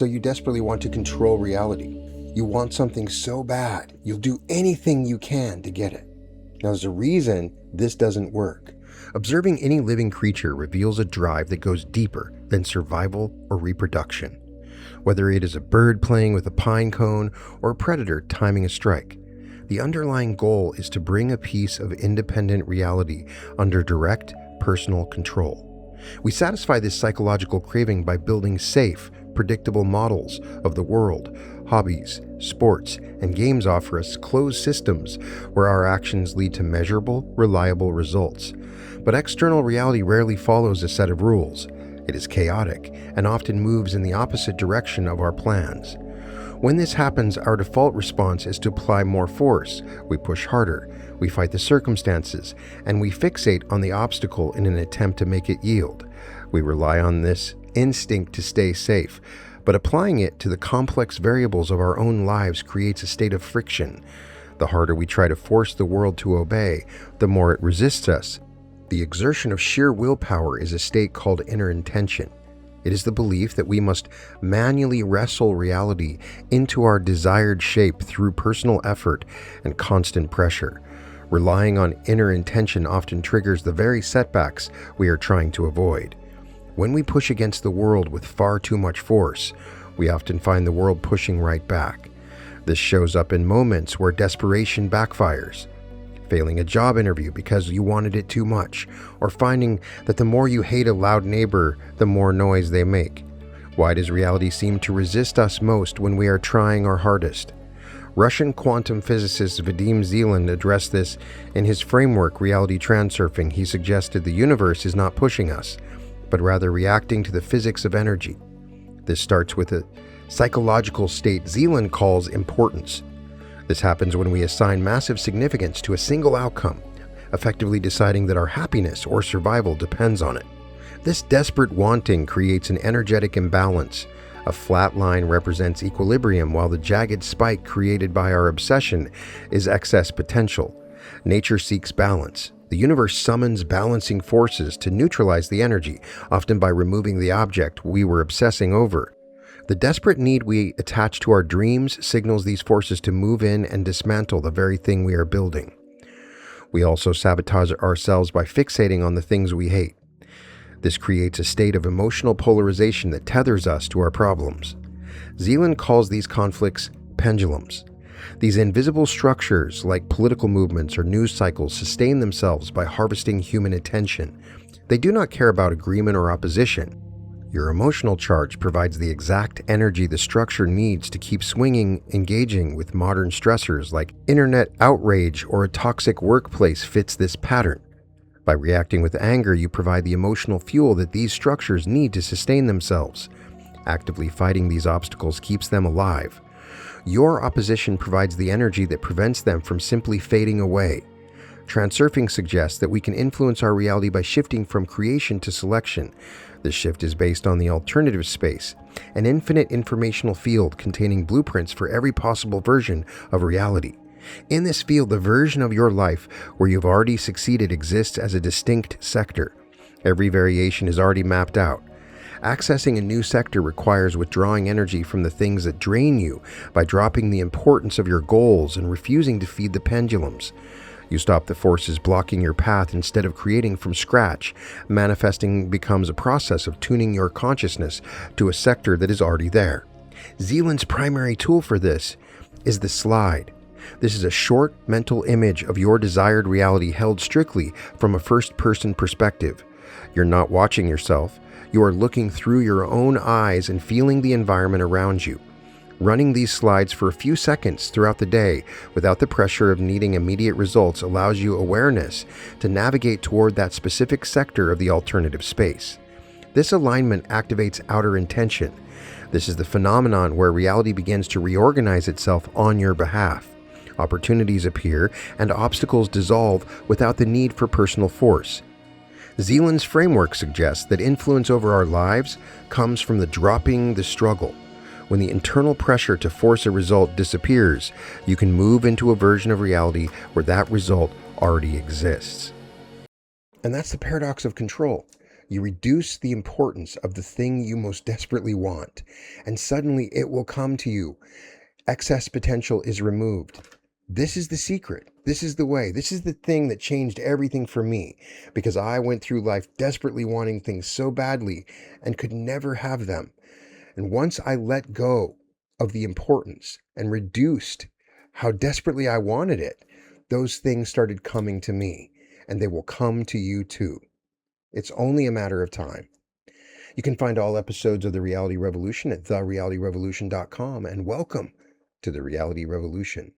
So you desperately want to control reality. You want something so bad, you'll do anything you can to get it. Now, there's a reason this doesn't work. Observing any living creature reveals a drive that goes deeper than survival or reproduction. Whether it is a bird playing with a pine cone or a predator timing a strike, the underlying goal is to bring a piece of independent reality under direct personal control. We satisfy this psychological craving by building safe, predictable models of the world. Hobbies, sports, and games offer us closed systems where our actions lead to measurable, reliable results. But external reality rarely follows a set of rules. It is chaotic and often moves in the opposite direction of our plans. When this happens, our default response is to apply more force. We push harder, we fight the circumstances, and we fixate on the obstacle in an attempt to make it yield. We rely on this instinct to stay safe, but applying it to the complex variables of our own lives creates a state of friction. The harder we try to force the world to obey, the more it resists us. The exertion of sheer willpower is a state called inner intention. It is the belief that we must manually wrestle reality into our desired shape through personal effort and constant pressure. Relying on inner intention often triggers the very setbacks we are trying to avoid. When we push against the world with far too much force, we often find the world pushing right back. This shows up in moments where desperation backfires. Failing a job interview because you wanted it too much, or finding that the more you hate a loud neighbor, the more noise they make. Why does reality seem to resist us most when we are trying our hardest? Russian quantum physicist Vadim Zeland addressed this in his framework, Reality Transurfing. He suggested the universe is not pushing us, but rather reacting to the physics of energy. This starts with a psychological state Zeland calls importance. This happens when we assign massive significance to a single outcome, effectively deciding that our happiness or survival depends on it. This desperate wanting creates an energetic imbalance. A flat line represents equilibrium, while the jagged spike created by our obsession is excess potential. Nature seeks balance. The universe summons balancing forces to neutralize the energy, often by removing the object we were obsessing over. The desperate need we attach to our dreams signals these forces to move in and dismantle the very thing we are building. We also sabotage ourselves by fixating on the things we hate. This creates a state of emotional polarization that tethers us to our problems. Zeland calls these conflicts pendulums. These invisible structures, like political movements or news cycles, sustain themselves by harvesting human attention. They do not care about agreement or opposition. Your emotional charge provides the exact energy the structure needs to keep swinging. Engaging with modern stressors like internet outrage or a toxic workplace fits this pattern. By reacting with anger, you provide the emotional fuel that these structures need to sustain themselves. Actively fighting these obstacles keeps them alive. Your opposition provides the energy that prevents them from simply fading away. Transurfing suggests that we can influence our reality by shifting from creation to selection. This shift is based on the alternative space, an infinite informational field containing blueprints for every possible version of reality. In this field, the version of your life where you've already succeeded exists as a distinct sector. Every variation is already mapped out. Accessing a new sector requires withdrawing energy from the things that drain you by dropping the importance of your goals and refusing to feed the pendulums. You stop the forces blocking your path instead of creating from scratch. Manifesting becomes a process of tuning your consciousness to a sector that is already there. Zeland's primary tool for this is the slide. This is a short mental image of your desired reality held strictly from a first-person perspective. You're not watching yourself. You are looking through your own eyes and feeling the environment around you. Running these slides for a few seconds throughout the day without the pressure of needing immediate results allows you awareness to navigate toward that specific sector of the alternative space. This alignment activates outer intention. This is the phenomenon where reality begins to reorganize itself on your behalf. Opportunities appear and obstacles dissolve without the need for personal force. Zeland's framework suggests that influence over our lives comes from the dropping the struggle. When the internal pressure to force a result disappears, you can move into a version of reality where that result already exists. And that's the paradox of control. You reduce the importance of the thing you most desperately want, and suddenly it will come to you. Excess potential is removed. This is the secret. This is the way. This is the thing that changed everything for me, because I went through life desperately wanting things so badly and could never have them. And once I let go of the importance and reduced how desperately I wanted it, those things started coming to me, and they will come to you too. It's only a matter of time. You can find all episodes of The Reality Revolution at therealityrevolution.com, and welcome to The Reality Revolution.